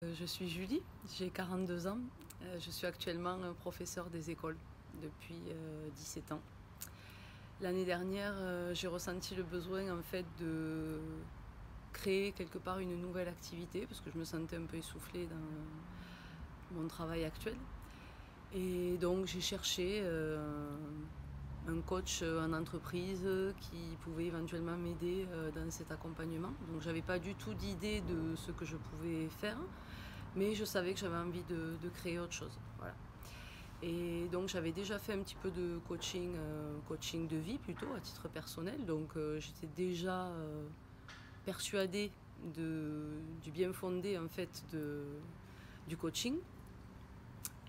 Je suis Julie, j'ai 42 ans. Je suis actuellement professeure des écoles depuis 17 ans. L'année dernière, j'ai ressenti le besoin en fait de créer quelque part une nouvelle activité parce que je me sentais un peu essoufflée dans mon travail actuel. Et donc j'ai cherché un coach en entreprise qui pouvait éventuellement m'aider dans cet accompagnement. Donc j'avais pas du tout d'idée de ce que je pouvais faire, mais je savais que j'avais envie de créer autre chose. Voilà. Et donc j'avais déjà fait un petit peu de coaching, coaching de vie plutôt à titre personnel. Donc j'étais déjà persuadée du bien fondé en fait du coaching.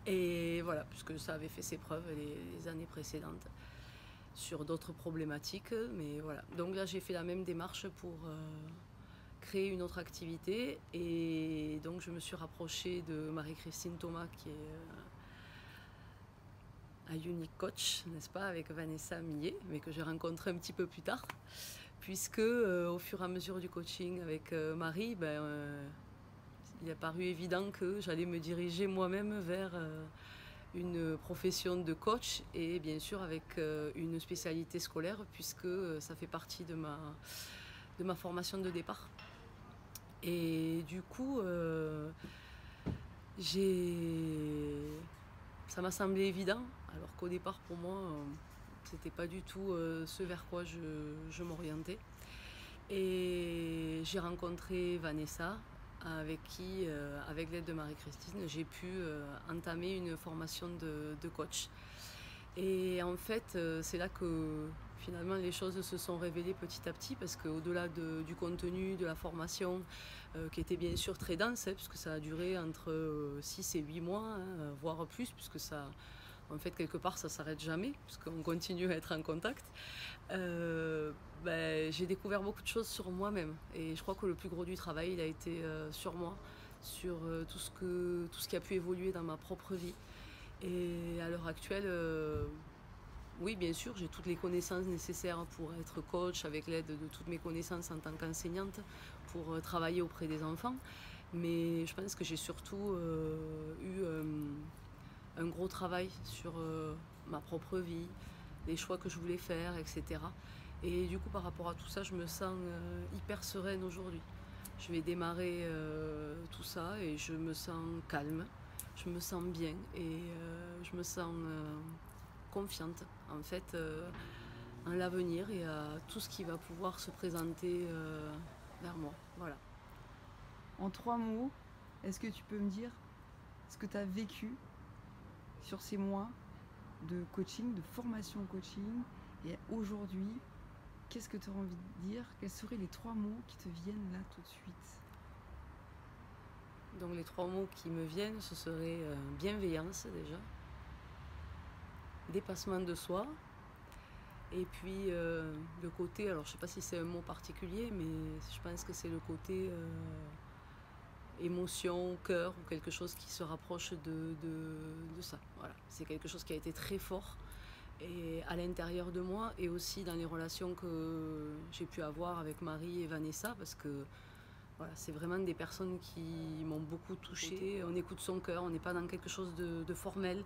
Et voilà, puisque ça avait fait ses preuves les années précédentes sur d'autres problématiques. Mais voilà. Donc là j'ai fait la même démarche pour créer une autre activité. Et donc je me suis rapprochée de Marie-Christine Thomas qui est un unique coach, n'est-ce pas, avec Vanessa Millet, mais que j'ai rencontré un petit peu plus tard, puisque au fur et à mesure du coaching avec Marie, il est apparu évident que j'allais me diriger moi-même vers une profession de coach et bien sûr avec une spécialité scolaire, puisque ça fait partie de ma formation de départ. Et du coup, ça m'a semblé évident, alors qu'au départ pour moi, c'était pas du tout ce vers quoi je m'orientais. Et j'ai rencontré Vanessa, avec qui, avec l'aide de Marie-Christine, j'ai pu entamer une formation de coach. Et en fait, c'est là que finalement les choses se sont révélées petit à petit, parce qu'au-delà du contenu, de la formation, qui était bien sûr très dense, puisque ça a duré entre 6 et 8 mois, voire plus, puisque ça, en fait, quelque part, ça ne s'arrête jamais, puisqu'on continue à être en contact. J'ai découvert beaucoup de choses sur moi-même. Et je crois que le plus gros du travail, il a été sur moi, sur tout ce qui a pu évoluer dans ma propre vie. Et à l'heure actuelle, oui, bien sûr, j'ai toutes les connaissances nécessaires pour être coach, avec l'aide de toutes mes connaissances en tant qu'enseignante, pour travailler auprès des enfants. Mais je pense que j'ai surtout eu un gros travail sur ma propre vie, les choix que je voulais faire, etc. Et du coup, par rapport à tout ça, je me sens hyper sereine aujourd'hui. Je vais démarrer tout ça et je me sens calme, je me sens bien et je me sens confiante en fait en l'avenir et à tout ce qui va pouvoir se présenter vers moi. Voilà. En 3 mots, est-ce que tu peux me dire ce que tu as vécu sur ces mois de coaching, de formation coaching, et aujourd'hui, qu'est-ce que tu as envie de dire? Quels seraient les 3 mots qui te viennent là tout de suite? Donc les 3 mots qui me viennent, ce serait bienveillance déjà, dépassement de soi, et puis le côté, alors je ne sais pas si c'est un mot particulier, mais je pense que c'est le côté émotion, cœur, ou quelque chose qui se rapproche de ça. Voilà. C'est quelque chose qui a été très fort et à l'intérieur de moi et aussi dans les relations que j'ai pu avoir avec Marie et Vanessa, parce que voilà, c'est vraiment des personnes qui m'ont beaucoup touchée. On écoute son cœur, on n'est pas dans quelque chose de formel.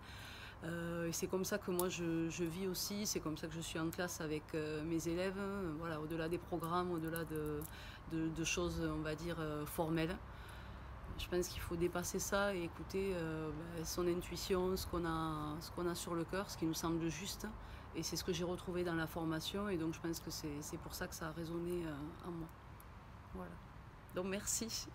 Et c'est comme ça que moi je vis aussi, c'est comme ça que je suis en classe avec mes élèves, voilà, au-delà des programmes, au-delà de choses, on va dire, formelles. Je pense qu'il faut dépasser ça et écouter son intuition, ce qu'on a sur le cœur, ce qui nous semble juste. Et c'est ce que j'ai retrouvé dans la formation. Et donc je pense que c'est pour ça que ça a résonné en moi. Voilà. Donc merci.